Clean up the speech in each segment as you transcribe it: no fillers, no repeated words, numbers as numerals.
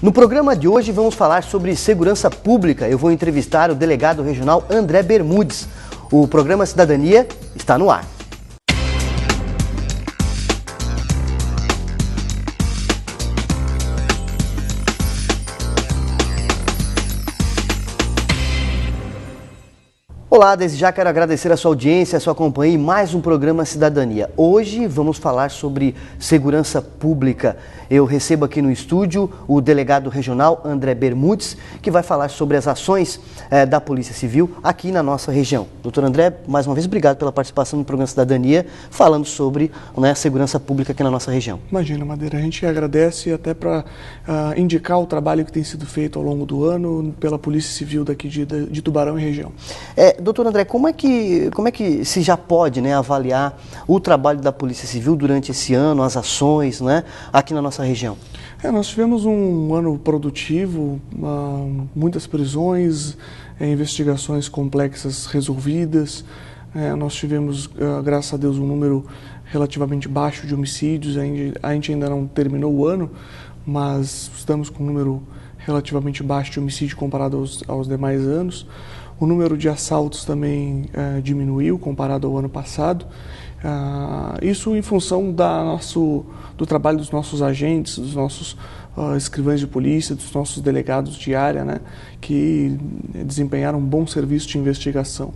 No programa de hoje vamos falar sobre segurança pública. Eu vou entrevistar o delegado regional André Bermudes. O programa Cidadania está no ar. Olá, desde já quero agradecer a sua audiência, a sua companhia em mais um programa Cidadania. Hoje vamos falar sobre segurança pública. Eu recebo aqui no estúdio o delegado regional André Bermudes, que vai falar sobre as ações da Polícia Civil aqui na nossa região. Doutor André, mais uma vez, obrigado pela participação no programa Cidadania, falando sobre a segurança pública aqui na nossa região. Imagina, Madeira, a gente agradece até para indicar o trabalho que tem sido feito ao longo do ano pela Polícia Civil daqui de Tubarão e região. Doutor André, como é que se já pode avaliar o trabalho da Polícia Civil durante esse ano, as ações aqui na nossa região? Nós tivemos um ano produtivo, muitas prisões, investigações complexas resolvidas. Nós tivemos, graças a Deus, um número relativamente baixo de homicídios. A gente ainda não terminou o ano, mas estamos com um número relativamente baixo de homicídio comparado aos demais anos. O número de assaltos também diminuiu comparado ao ano passado. Isso em função do trabalho dos nossos agentes, dos nossos escrivães de polícia, dos nossos delegados de área, que desempenharam um bom serviço de investigação.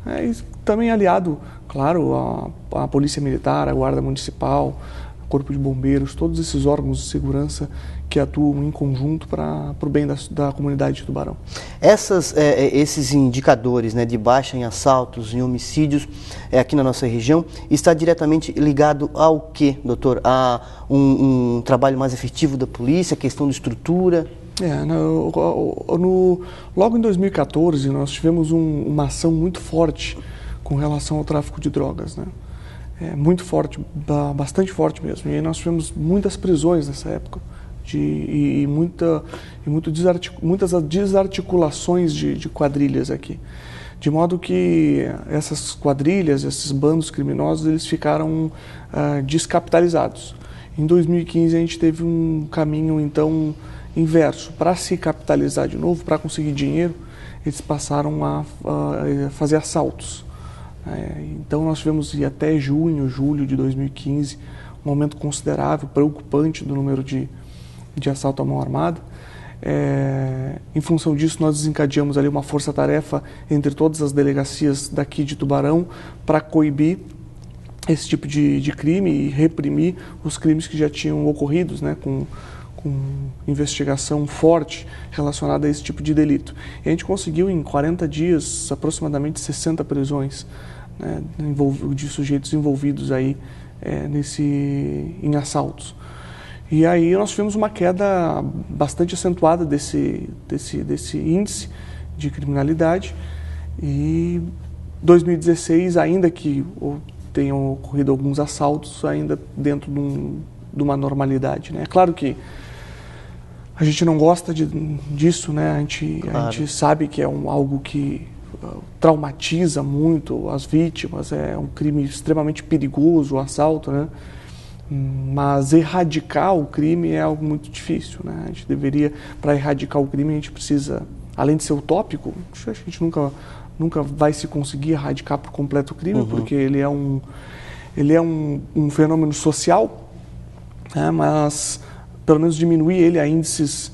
E também aliado, claro, à Polícia Militar, à Guarda Municipal, Corpo de Bombeiros, todos esses órgãos de segurança que atuam em conjunto para o bem da comunidade de Tubarão. Esses indicadores de baixa em assaltos, em homicídios aqui na nossa região, está diretamente ligado ao quê, doutor? A um trabalho mais efetivo da polícia, questão de estrutura? Logo em 2014, nós tivemos uma ação muito forte com relação ao tráfico de drogas, muito forte, bastante forte mesmo. E aí nós tivemos muitas prisões nessa época muitas desarticulações de quadrilhas aqui. De modo que essas quadrilhas, esses bandos criminosos, eles ficaram descapitalizados. Em 2015 a gente teve um caminho então inverso. Para se capitalizar de novo, para conseguir dinheiro, eles passaram a fazer assaltos. Então nós tivemos até julho de 2015, um aumento considerável, preocupante do número de assalto à mão armada. Em função disso, nós desencadeamos ali uma força-tarefa entre todas as delegacias daqui de Tubarão para coibir esse tipo de crime e reprimir os crimes que já tinham ocorridos, com investigação forte relacionada a esse tipo de delito. E a gente conseguiu em 40 dias aproximadamente 60 prisões de sujeitos envolvidos aí em assaltos. E aí nós tivemos uma queda bastante acentuada desse índice de criminalidade. E 2016, ainda que tenham ocorrido alguns assaltos, ainda dentro de uma normalidade. É claro que a gente não gosta disso, A gente sabe que é algo que traumatiza muito as vítimas, é um crime extremamente perigoso, o assalto, Mas erradicar o crime é algo muito difícil, A gente deveria, para erradicar o crime, a gente precisa, além de ser utópico, a gente nunca vai se conseguir erradicar por completo o crime, porque ele é um fenômeno social, mas pelo menos diminuir ele a índices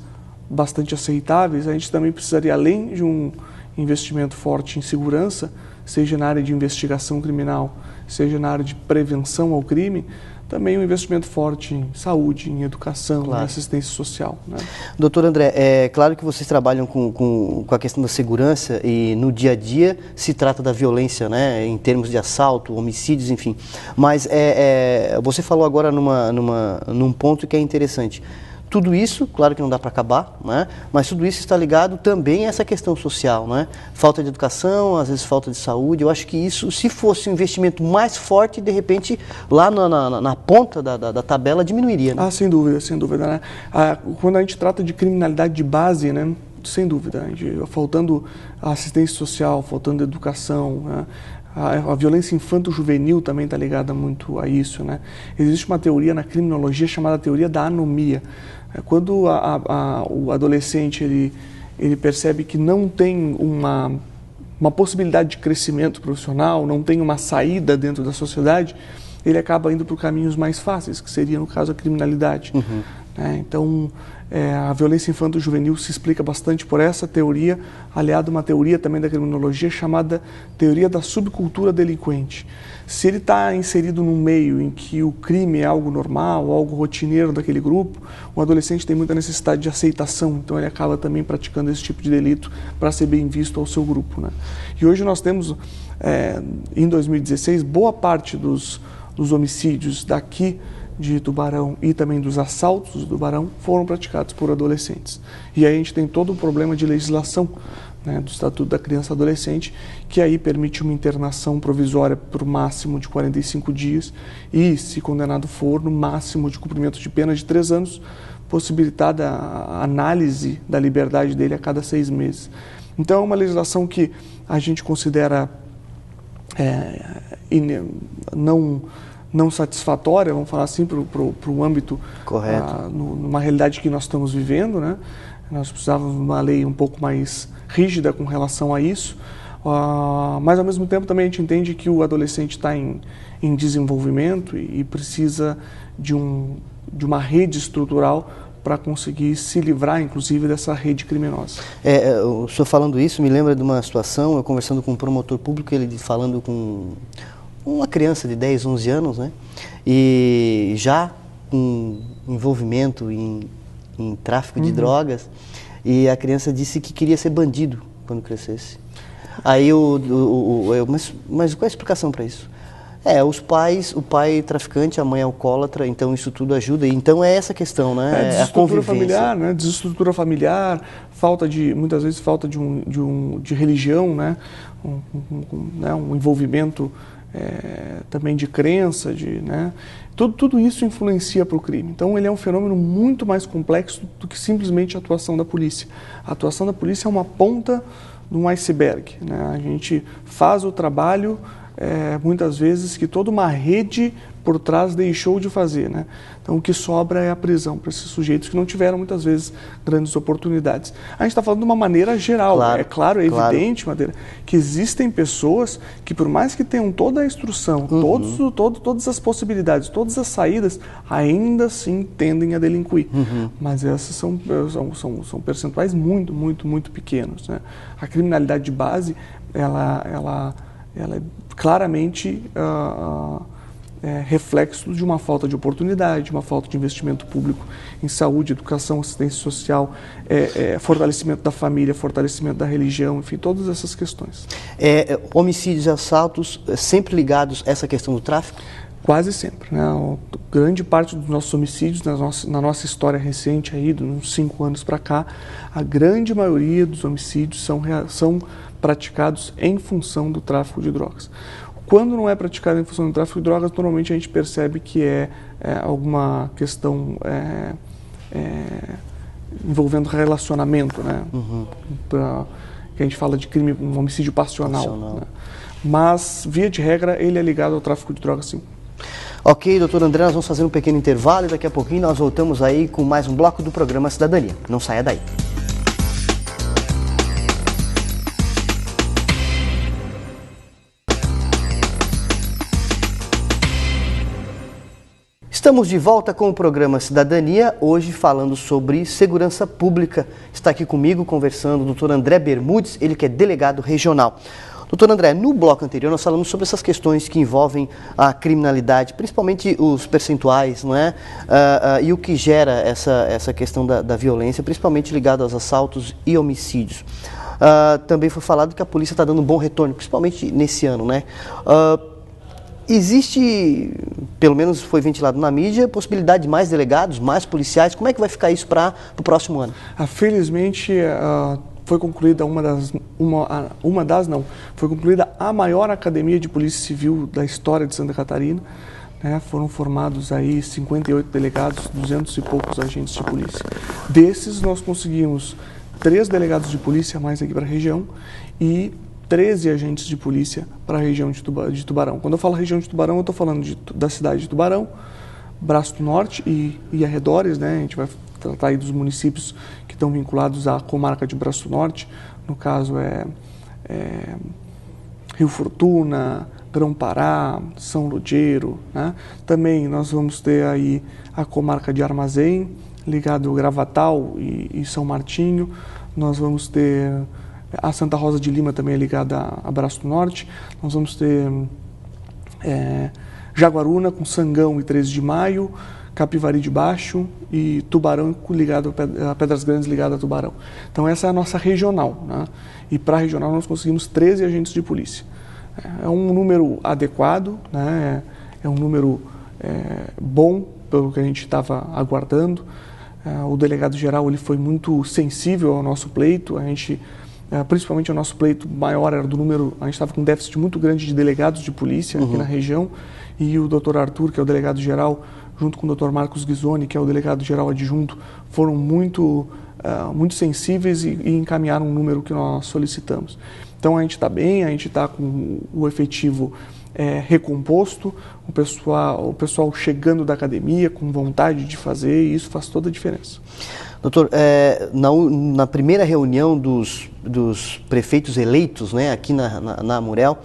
bastante aceitáveis. A gente também precisaria, além de um investimento forte em segurança, seja na área de investigação criminal, seja na área de prevenção ao crime, também um investimento forte em saúde, em educação, em assistência social. Doutor André, é claro que vocês trabalham com a questão da segurança e no dia a dia se trata da violência, em termos de assalto, homicídios, enfim. Mas você falou agora num ponto que é interessante. Tudo isso, claro que não dá para acabar, mas tudo isso está ligado também a essa questão social, Falta de educação, às vezes falta de saúde. Eu acho que isso, se fosse um investimento mais forte, de repente, lá na ponta da tabela, diminuiria, Sem dúvida, sem dúvida, Quando a gente trata de criminalidade de base, sem dúvida, faltando assistência social, faltando educação, A violência infanto-juvenil também está ligada muito a isso, né? Existe uma teoria na criminologia chamada teoria da anomia. Quando o adolescente ele percebe que não tem uma possibilidade de crescimento profissional, não tem uma saída dentro da sociedade, ele acaba indo por caminhos mais fáceis, que seria, no caso, a criminalidade. Então, a violência infanto-juvenil se explica bastante por essa teoria, aliado a uma teoria também da criminologia chamada teoria da subcultura delinquente. Se ele está inserido num meio em que o crime é algo normal, algo rotineiro daquele grupo, o adolescente tem muita necessidade de aceitação, então ele acaba também praticando esse tipo de delito para ser bem visto ao seu grupo, né? E hoje nós temos, em 2016, boa parte dos homicídios daqui de Tubarão e também dos assaltos do Tubarão foram praticados por adolescentes. E aí a gente tem todo um problema de legislação, né, do Estatuto da Criança e Adolescente, que aí permite uma internação provisória por máximo de 45 dias e, se condenado for, no máximo de cumprimento de pena de 3 anos, possibilitada a análise da liberdade dele a cada 6 meses. Então é uma legislação que a gente considera não satisfatória, vamos falar assim, para o âmbito, correto, numa realidade que nós estamos vivendo, né? Nós precisávamos de uma lei um pouco mais rígida com relação a isso, mas ao mesmo tempo também a gente entende que o adolescente está em desenvolvimento e precisa de uma rede estrutural para conseguir se livrar, inclusive, dessa rede criminosa. O senhor falando isso me lembra de uma situação, eu conversando com um promotor público, ele falando com uma criança de 10, 11 anos, né? E já com envolvimento em tráfico de drogas, e a criança disse que queria ser bandido quando crescesse. Aí mas qual é a explicação para isso? O pai traficante, a mãe alcoólatra, então isso tudo ajuda. Então é essa questão, né? Desestrutura familiar, né? Desestrutura familiar, muitas vezes falta de religião, né? Um envolvimento também de crença, né? Tudo isso influencia para o crime. Então ele é um fenômeno muito mais complexo do que simplesmente a atuação da polícia. A atuação da polícia é uma ponta de um iceberg, né? A gente faz o trabalho muitas vezes que toda uma rede por trás deixou de fazer, né? Então o que sobra é a prisão para esses sujeitos que não tiveram muitas vezes grandes oportunidades. A gente está falando de uma maneira geral, claro, é evidente, Madeira, que existem pessoas que, por mais que tenham toda a instrução, todas as possibilidades, todas as saídas, ainda assim tendem a delinquir. Mas essas são percentuais muito, muito, muito pequenos, né? A criminalidade de base, ela é claramente reflexo de uma falta de oportunidade, uma falta de investimento público em saúde, educação, assistência social, fortalecimento da família, fortalecimento da religião, enfim, todas essas questões. Homicídios e assaltos sempre ligados a essa questão do tráfico? Quase sempre, né? Grande parte dos nossos homicídios, na nossa história recente, aí, de uns 5 anos para cá, a grande maioria dos homicídios são praticados em função do tráfico de drogas. Quando não é praticado em função do tráfico de drogas, normalmente a gente percebe que é alguma questão envolvendo relacionamento, né? Que a gente fala de crime, um homicídio passional. Né? Mas, via de regra, ele é ligado ao tráfico de drogas, sim. Ok, doutor André, nós vamos fazer um pequeno intervalo e daqui a pouquinho nós voltamos aí com mais um bloco do programa Cidadania. Não saia daí. Estamos de volta com o programa Cidadania, hoje falando sobre segurança pública. Está aqui comigo conversando o doutor André Bermudes, ele que é delegado regional. Doutor André, no bloco anterior nós falamos sobre essas questões que envolvem a criminalidade, principalmente os percentuais, não é? E o que gera essa questão da violência, principalmente ligado aos assaltos e homicídios. Também foi falado que a polícia está dando um bom retorno, principalmente nesse ano, né? Existe, pelo menos foi ventilado na mídia, a possibilidade de mais delegados, mais policiais. Como é que vai ficar isso para o próximo ano? Felizmente, foi concluída foi concluída a maior academia de polícia civil da história de Santa Catarina. Né? Foram formados aí 58 delegados, 200 e poucos agentes de polícia. Desses, nós conseguimos 3 delegados de polícia a mais aqui para a região e 13 agentes de polícia para a região de Tubarão. Quando eu falo região de Tubarão, eu estou falando da cidade de Tubarão, Braço do Norte e arredores, né? A gente vai tratar aí dos municípios que estão vinculados à comarca de Braço do Norte, no caso Rio Fortuna, Grão-Pará, São Lugero, né? Também nós vamos ter aí a comarca de Armazém, ligado ao Gravatal e São Martinho. Nós vamos ter a Santa Rosa de Lima, também ligada a Braço do Norte. Nós vamos ter Jaguaruna com Sangão e 13 de Maio, Capivari de Baixo e Tubarão ligado a Pedras Grandes ligado a Tubarão. Então essa é a nossa regional, né? E para a regional nós conseguimos 13 agentes de polícia. É um número adequado, né? É um número bom pelo que a gente estava aguardando. O delegado-geral ele foi muito sensível ao nosso pleito. A gente, principalmente o nosso pleito maior era do número, a gente estava com um déficit muito grande de delegados de polícia aqui na região, e o Dr. Arthur, que é o delegado-geral, junto com o Dr. Marcos Ghisoni, que é o delegado-geral adjunto, foram muito sensíveis e encaminharam um número que nós solicitamos. Então a gente está bem, a gente está com o efetivo recomposto, o pessoal chegando da academia com vontade de fazer, e isso faz toda a diferença. Doutor, na primeira reunião dos prefeitos eleitos, né, aqui na Amurel,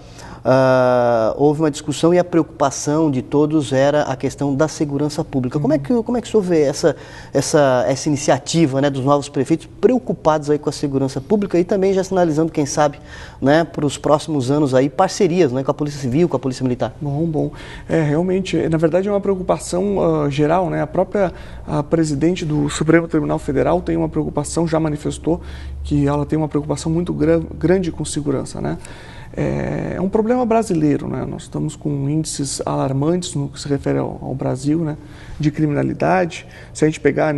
houve uma discussão e a preocupação de todos era a questão da segurança pública. Como é que o senhor vê essa iniciativa, né, dos novos prefeitos preocupados aí com a segurança pública e também já sinalizando, quem sabe, né, para os próximos anos aí, parcerias, né, com a Polícia Civil, com a Polícia Militar? Bom. Realmente, na verdade é uma preocupação geral, né? A própria presidente do Supremo Tribunal Federal tem uma preocupação, já manifestou que ela tem uma preocupação muito grande com segurança, né? É um problema brasileiro, né? Nós estamos com índices alarmantes no que se refere ao Brasil, né, de criminalidade. Se a gente pegar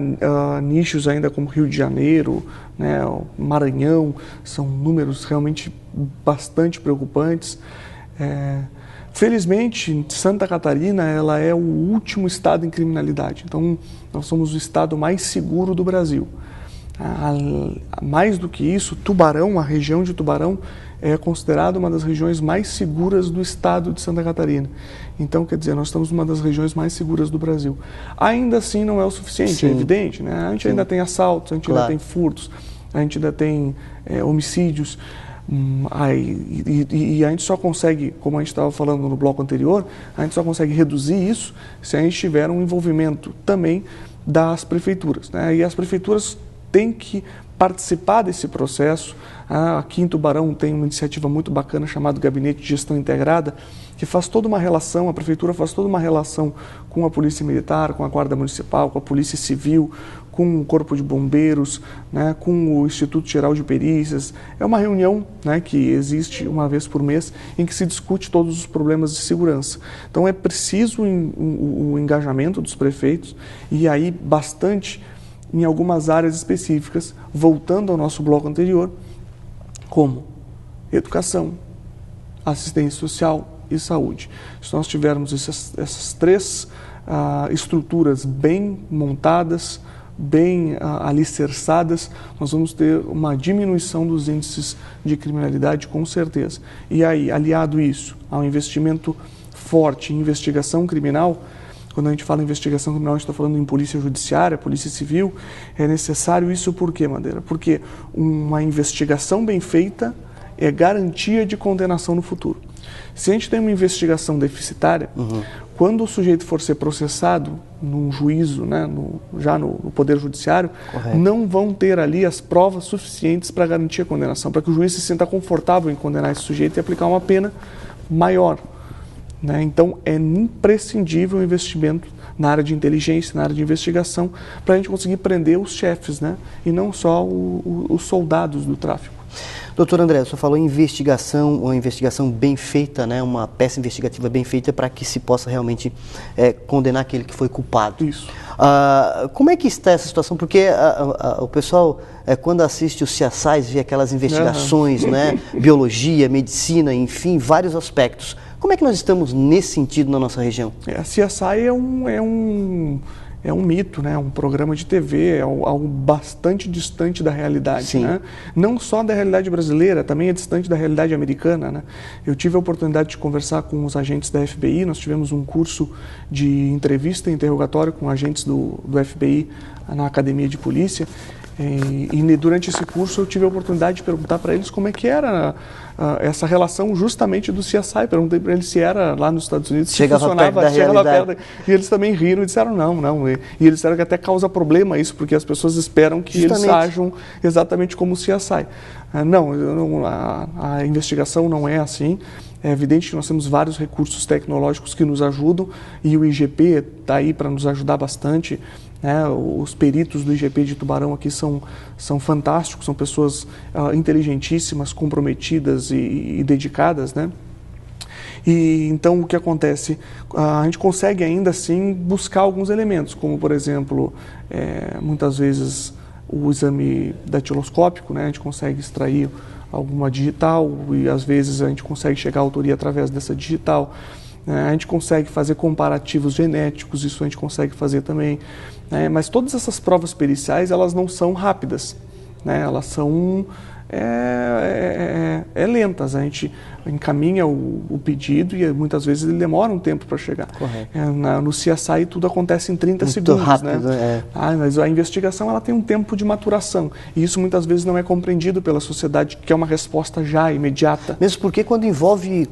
nichos ainda como Rio de Janeiro, né, Maranhão, são números realmente bastante preocupantes. Felizmente, Santa Catarina ela é o último estado em criminalidade. Então, nós somos o estado mais seguro do Brasil. Mais do que isso, Tubarão, a região de Tubarão, é considerada uma das regiões mais seguras do estado de Santa Catarina. Então, quer dizer, nós estamos numa das regiões mais seguras do Brasil. Ainda assim, não é o suficiente, Sim. É evidente, né? A gente ainda tem assaltos, a gente ainda tem furtos, a gente ainda tem homicídios. E a gente só consegue, como a gente estava falando no bloco anterior, a gente só consegue reduzir isso se a gente tiver um envolvimento também das prefeituras, né? E as prefeituras têm que participar desse processo. Aqui em Tubarão tem uma iniciativa muito bacana chamada Gabinete de Gestão Integrada, que faz toda uma relação, a prefeitura faz toda uma relação com a Polícia Militar, com a Guarda Municipal, com a Polícia Civil, com o Corpo de Bombeiros, né, com o Instituto Geral de Perícias. É uma reunião, né, que existe uma vez por mês em que se discute todos os problemas de segurança. Então é preciso o engajamento dos prefeitos e aí bastante em algumas áreas específicas, voltando ao nosso bloco anterior, como educação, assistência social e saúde. Se nós tivermos essas três estruturas bem montadas, bem alicerçadas, nós vamos ter uma diminuição dos índices de criminalidade com certeza. E aí, aliado isso ao investimento forte em investigação criminal, quando a gente fala em investigação criminal, a gente está falando em polícia judiciária, polícia civil, é necessário isso por quê, Madeira? Porque uma investigação bem feita é garantia de condenação no futuro. Se a gente tem uma investigação deficitária, quando o sujeito for ser processado num juízo, né, já no Poder Judiciário, Correto. Não vão ter ali as provas suficientes para garantir a condenação, para que o juiz se sinta confortável em condenar esse sujeito e aplicar uma pena maior. Né? Então, é imprescindível o investimento na área de inteligência, na área de investigação, para a gente conseguir prender os chefes, né? E não só os soldados do tráfico. Doutor André, o senhor falou em investigação, uma investigação bem feita, né? Uma peça investigativa bem feita para que se possa realmente condenar aquele que foi culpado. Isso. Como é que está essa situação? Porque o pessoal, quando assiste os CSIs, vê aquelas investigações, né? Biologia, medicina, enfim, vários aspectos. Como é que nós estamos nesse sentido na nossa região? A CSI é um mito, né? Um programa de TV, é algo bastante distante da realidade, né? Não só da realidade brasileira, também é distante da realidade americana, né? Eu tive a oportunidade de conversar com os agentes da FBI, nós tivemos um curso de entrevista e interrogatório com agentes do FBI na Academia de Polícia, e durante esse curso eu tive a oportunidade de perguntar para eles como é que era essa relação justamente do CSI. Perguntei para eles se era lá nos Estados Unidos, se funcionava, chegava perto. E eles também riram e disseram não. E eles disseram que até causa problema isso, porque as pessoas esperam que eles ajam exatamente como o CSI. A investigação não é assim. É evidente que nós temos vários recursos tecnológicos que nos ajudam e o IGP está aí para nos ajudar bastante. Os peritos do IGP de Tubarão aqui são fantásticos, são pessoas inteligentíssimas, comprometidas e dedicadas, né? E então o que acontece? A gente consegue ainda assim buscar alguns elementos, como por exemplo, muitas vezes o exame datiloscópico, né? A gente consegue extrair alguma digital e às vezes a gente consegue chegar à autoria através dessa digital. A gente consegue fazer comparativos genéticos, isso a gente consegue fazer também. Mas todas essas provas periciais, elas não são rápidas, né? Elas são lentas. A gente encaminha o pedido e muitas vezes ele demora um tempo para chegar. No CSI tudo acontece em 30 segundos. Rápido, né? Mas a investigação ela tem um tempo de maturação e isso muitas vezes não é compreendido pela sociedade, que é uma resposta já imediata. Mesmo porque quando envolve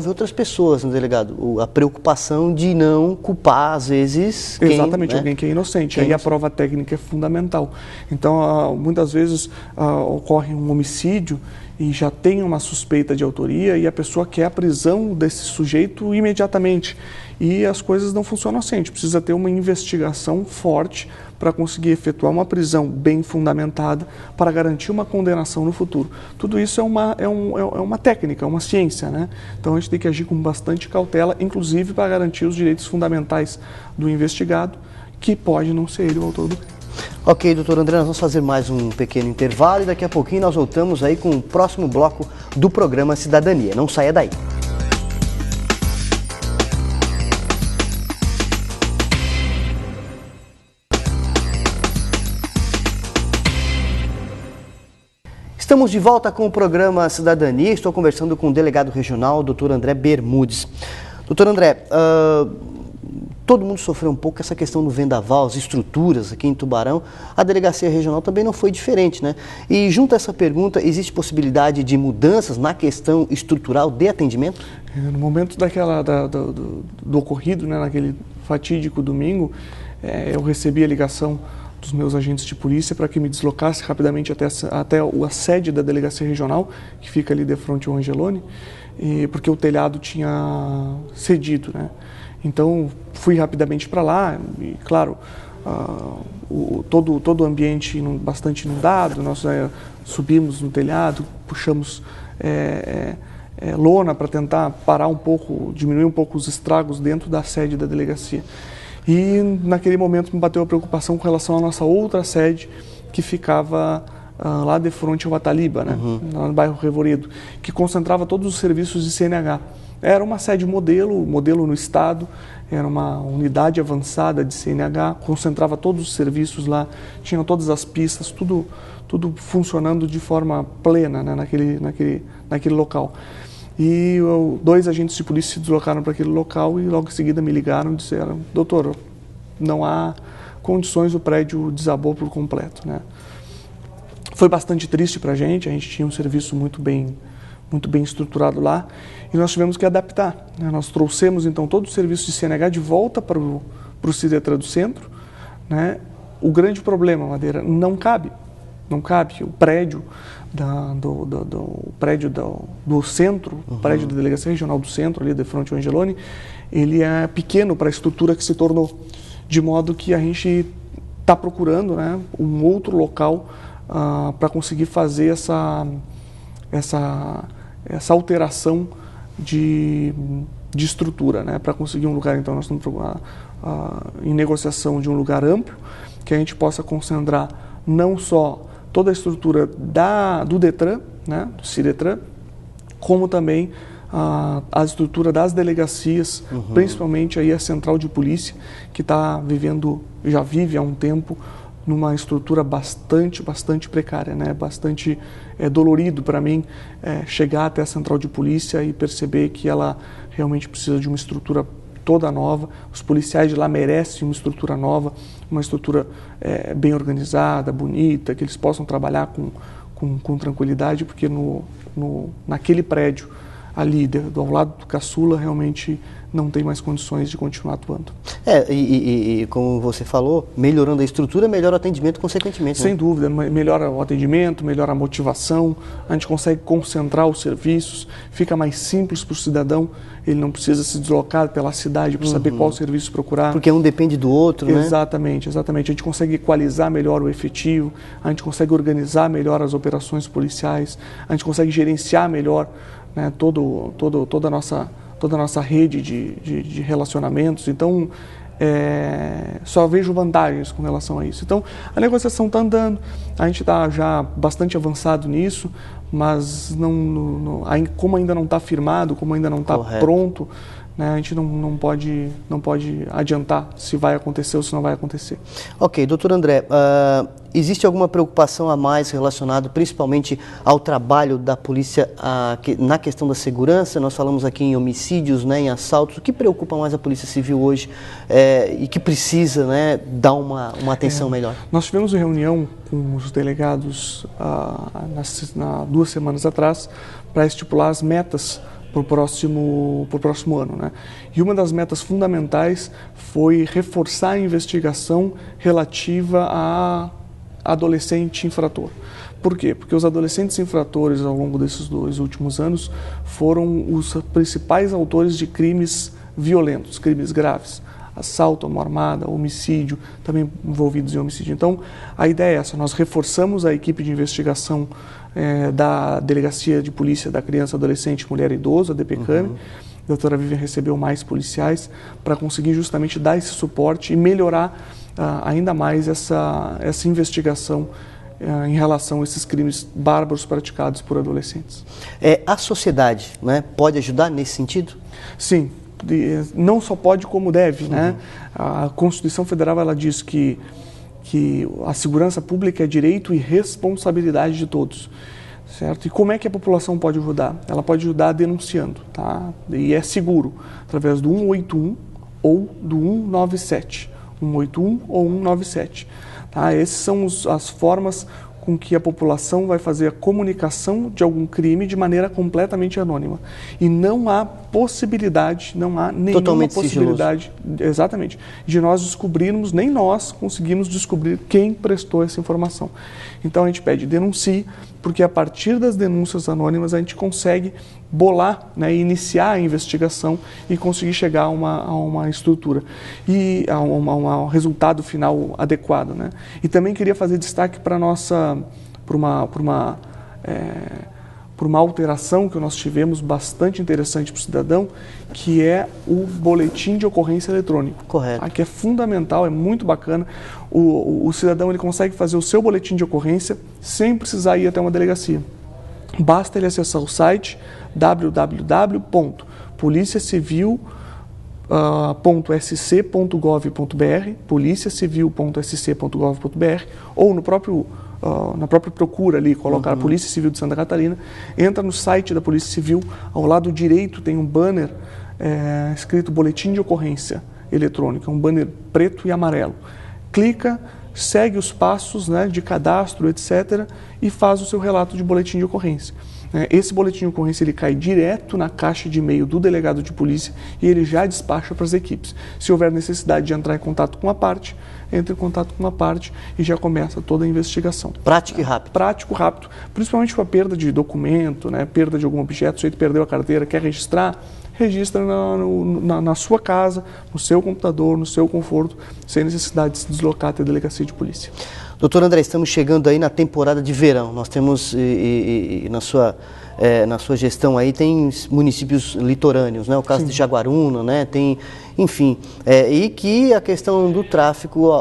outras pessoas, né, delegado, a preocupação de não culpar às vezes exatamente, alguém que é inocente. Aí a prova técnica é fundamental. Então muitas vezes ocorre um homicídio e já tem uma suspeita de autoria e a pessoa quer a prisão desse sujeito imediatamente. E as coisas não funcionam assim. A gente precisa ter uma investigação forte para conseguir efetuar uma prisão bem fundamentada para garantir uma condenação no futuro. Tudo isso é uma técnica, é uma ciência, né? Então a gente tem que agir com bastante cautela, inclusive para garantir os direitos fundamentais do investigado, que pode não ser ele o autor do crime. Ok, doutor André, nós vamos fazer mais um pequeno intervalo e daqui a pouquinho nós voltamos aí com o próximo bloco do programa Cidadania. Não saia daí. Estamos de volta com o programa Cidadania. Estou conversando com o delegado regional, doutor André Bermudes. Doutor André, todo mundo sofreu um pouco essa questão do vendaval, as estruturas aqui em Tubarão. A delegacia regional também não foi diferente, né? E junto a essa pergunta, existe possibilidade de mudanças na questão estrutural de atendimento? No momento do ocorrido, né, naquele fatídico domingo, eu recebi a ligação dos meus agentes de polícia para que me deslocasse rapidamente até a sede da delegacia regional, que fica ali de frente ao Angeloni, porque o telhado tinha cedido, né? Então, fui rapidamente para lá e, claro, todo o ambiente bastante inundado, nós subimos no telhado, puxamos lona para tentar parar um pouco, diminuir um pouco os estragos dentro da sede da delegacia. E, naquele momento, me bateu a preocupação com relação à nossa outra sede, que ficava lá de frente ao Ataliba, né? Lá no bairro Revoredo, que concentrava todos os serviços de CNH. Era uma sede modelo no estado, era uma unidade avançada de CNH, concentrava todos os serviços lá, tinha todas as pistas, tudo funcionando de forma plena, né, naquele local. E 2 agentes de polícia se deslocaram para aquele local e logo em seguida me ligaram e disseram: doutor, não há condições, o prédio desabou por completo, né? Foi bastante triste para a gente tinha um serviço muito bem estruturado lá, e nós tivemos que adaptar, né? Nós trouxemos então todo o serviço de CNH de volta para o Cidetran do centro, né? O grande problema, Madeira, não cabe. O prédio do centro, o prédio da Delegacia Regional do Centro, ali de frente ao Angeloni, ele é pequeno para a estrutura que se tornou, de modo que a gente está procurando, né, um outro local para conseguir fazer essa alteração de estrutura, né, para conseguir um lugar. Então nós estamos em negociação de um lugar amplo, que a gente possa concentrar não só toda a estrutura do Detran, né, do Cidetran, como também a estrutura das delegacias, principalmente aí a central de polícia, que já vive há um tempo numa estrutura bastante precária, né? Bastante dolorido para mim chegar até a central de polícia e perceber que ela realmente precisa de uma estrutura toda nova. Os policiais de lá merecem uma estrutura nova, uma estrutura bem organizada, bonita, que eles possam trabalhar com tranquilidade, porque naquele prédio ali, ao lado do caçula, realmente não tem mais condições de continuar atuando. E como você falou, melhorando a estrutura, melhora o atendimento consequentemente. Sem né? dúvida, melhora o atendimento, melhora a motivação, a gente consegue concentrar os serviços, fica mais simples para o cidadão, ele não precisa se deslocar pela cidade para saber qual serviço procurar. Porque um depende do outro, né? Exatamente. A gente consegue equalizar melhor o efetivo, a gente consegue organizar melhor as operações policiais, a gente consegue gerenciar melhor, né, toda a nossa rede de relacionamentos. Então, só vejo vantagens com relação a isso. Então, a negociação está andando, a gente está já bastante avançado nisso, mas como ainda não está firmado, como ainda não está pronto, né, a gente não pode adiantar se vai acontecer ou se não vai acontecer. Ok, doutor André, existe alguma preocupação a mais relacionada principalmente ao trabalho da polícia na questão da segurança? Nós falamos aqui em homicídios, né, em assaltos. O que preocupa mais a Polícia Civil hoje e que precisa, né, dar uma atenção melhor? Nós tivemos uma reunião com os delegados 2 semanas atrás para estipular as metas para o próximo ano, né? E uma das metas fundamentais foi reforçar a investigação relativa a adolescente infrator. Por quê? Porque os adolescentes infratores, ao longo desses 2 últimos anos, foram os principais autores de crimes violentos, crimes graves. Assalto, mão armada, homicídio, também envolvidos em homicídio. Então, a ideia é essa, nós reforçamos a equipe de investigação da Delegacia de Polícia da Criança, Adolescente, Mulher e Idoso, a DPCAM. A doutora Vivian recebeu mais policiais para conseguir justamente dar esse suporte e melhorar ainda mais essa investigação em relação a esses crimes bárbaros praticados por adolescentes. A sociedade, né, pode ajudar nesse sentido? Sim. Não só pode, como deve, né? A Constituição Federal, ela diz que a segurança pública é direito e responsabilidade de todos, certo? E como é que a população pode ajudar? Ela pode ajudar denunciando, tá? E é seguro, através do 181 ou do 197, 181 ou 197, tá? Essas são as formas com que a população vai fazer a comunicação de algum crime de maneira completamente anônima. E não há possibilidade, não há nenhuma totalmente possibilidade, exatamente, de nós descobrirmos, nem nós conseguimos descobrir quem prestou essa informação. Então a gente pede, denuncie, porque a partir das denúncias anônimas a gente consegue bolar, né, iniciar a investigação e conseguir chegar a uma estrutura e a um resultado final adequado, né? E também queria fazer destaque para uma alteração que nós tivemos bastante interessante para o cidadão, que é o boletim de ocorrência eletrônico. Correto. Aqui é fundamental, é muito bacana. O cidadão ele consegue fazer o seu boletim de ocorrência sem precisar ir até uma delegacia. Basta ele acessar o site policiacivil.sc.gov.br, policiacivil.sc.gov.br, ou na própria procura ali, colocar a Polícia Civil de Santa Catarina, entra no site da Polícia Civil, ao lado direito tem um banner escrito Boletim de Ocorrência Eletrônica, um banner preto e amarelo. Clica, segue os passos, né, de cadastro, etc., e faz o seu relato de boletim de ocorrência. Esse boletim de ocorrência ele cai direto na caixa de e-mail do delegado de polícia e ele já despacha para as equipes. Se houver necessidade de entrar em contato com uma parte, entra em contato com uma parte e já começa toda a investigação. Prático e rápido. Prático, rápido. Principalmente com a perda de documento, né, perda de algum objeto, o sujeito perdeu a carteira, quer registrar, registra na sua casa, no seu computador, no seu conforto, sem necessidade de se deslocar até a delegacia de polícia. Doutor André, estamos chegando aí na temporada de verão. Nós temos, na sua gestão aí, tem municípios litorâneos, né? O caso de Jaguaruna, né? Tem, enfim, e que a questão do tráfico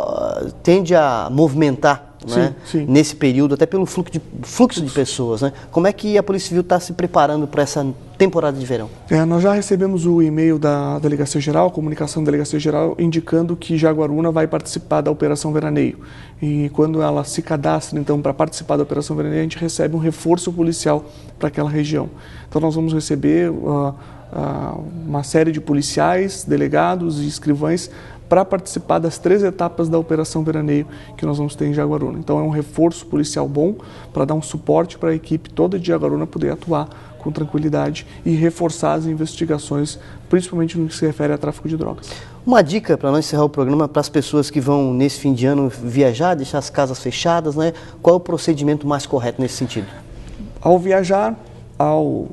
tende a movimentar, né? Nesse período, até pelo fluxo de pessoas, né? Como é que a Polícia Civil está se preparando para essa temporada de verão? Nós já recebemos o e-mail da Delegacia Geral, a comunicação da Delegacia Geral, indicando que Jaguaruna vai participar da Operação Veraneio. E quando ela se cadastra, então, para participar da Operação Veraneio, a gente recebe um reforço policial para aquela região. Então, nós vamos receber uma série de policiais, delegados e escrivães para participar das 3 etapas da Operação Veraneio que nós vamos ter em Jaguaruna. Então, é um reforço policial bom para dar um suporte para a equipe toda de Jaguaruna poder atuar com tranquilidade e reforçar as investigações, principalmente no que se refere a tráfico de drogas. Uma dica para nós encerrar o programa para as pessoas que vão nesse fim de ano viajar, deixar as casas fechadas, né? Qual é o procedimento mais correto nesse sentido? Ao viajar, ao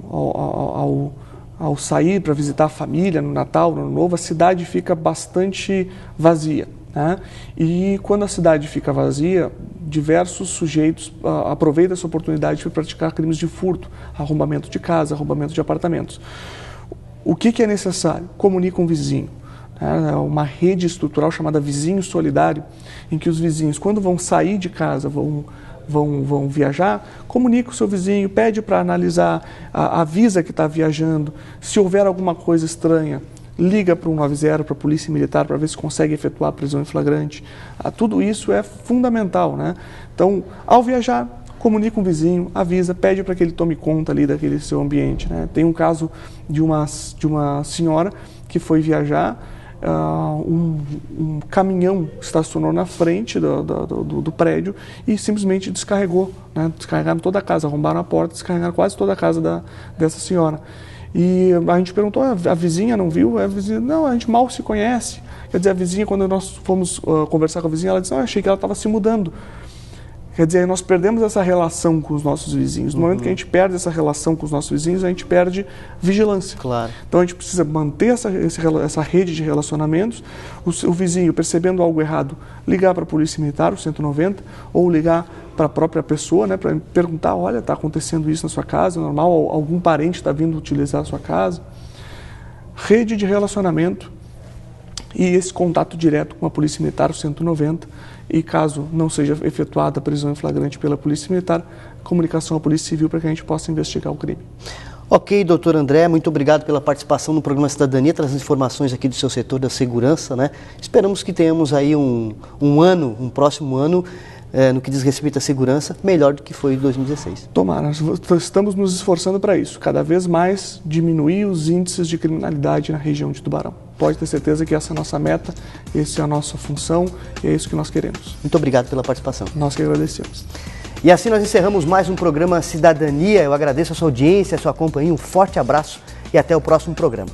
sair para visitar a família no Natal, no Ano Novo, a cidade fica bastante vazia, né? E quando a cidade fica vazia, diversos sujeitos aproveitam essa oportunidade para praticar crimes de furto, arrombamento de casa, arrombamento de apartamentos. O que é necessário? Comunique com o vizinho. É uma rede estrutural chamada Vizinho Solidário, em que os vizinhos, quando vão sair de casa, vão viajar, comunica com o seu vizinho, pede para analisar, avisa que está viajando. Se houver alguma coisa estranha, liga para o 190, para a Polícia Militar, para ver se consegue efetuar a prisão em flagrante. Tudo isso é fundamental, né? Então, ao viajar, comunica com o vizinho, avisa, pede para que ele tome conta ali daquele seu ambiente, né? Tem um caso de uma senhora que foi viajar, um caminhão estacionou na frente do prédio e simplesmente descarregou, né? Descarregaram toda a casa, arrombaram a porta, descarregaram quase toda a casa dessa senhora. E a gente perguntou, a vizinha não viu? A vizinha, não, a gente mal se conhece. Quer dizer, a vizinha, quando nós fomos conversar com a vizinha, ela disse, achei que ela estava se mudando. Quer dizer, nós perdemos essa relação com os nossos vizinhos. No momento que a gente perde essa relação com os nossos vizinhos, a gente perde vigilância. Claro. Então a gente precisa manter essa rede de relacionamentos. O vizinho, percebendo algo errado, ligar para a Polícia Militar, o 190, ou ligar para a própria pessoa, né, para perguntar, olha, está acontecendo isso na sua casa, é normal, algum parente está vindo utilizar a sua casa. Rede de relacionamento e esse contato direto com a Polícia Militar, o 190, e caso não seja efetuada a prisão em flagrante pela Polícia Militar, comunicação à Polícia Civil para que a gente possa investigar o crime. Ok, doutor André, muito obrigado pela participação no programa Cidadania, trazendo informações aqui do seu setor da segurança, né? Esperamos que tenhamos aí um próximo ano, no que diz respeito à segurança, melhor do que foi em 2016. Tomara, estamos nos esforçando para isso, cada vez mais diminuir os índices de criminalidade na região de Tubarão. Pode ter certeza que essa é a nossa meta, essa é a nossa função e é isso que nós queremos. Muito obrigado pela participação. Nós que agradecemos. E assim nós encerramos mais um programa Cidadania. Eu agradeço a sua audiência, a sua companhia, um forte abraço e até o próximo programa.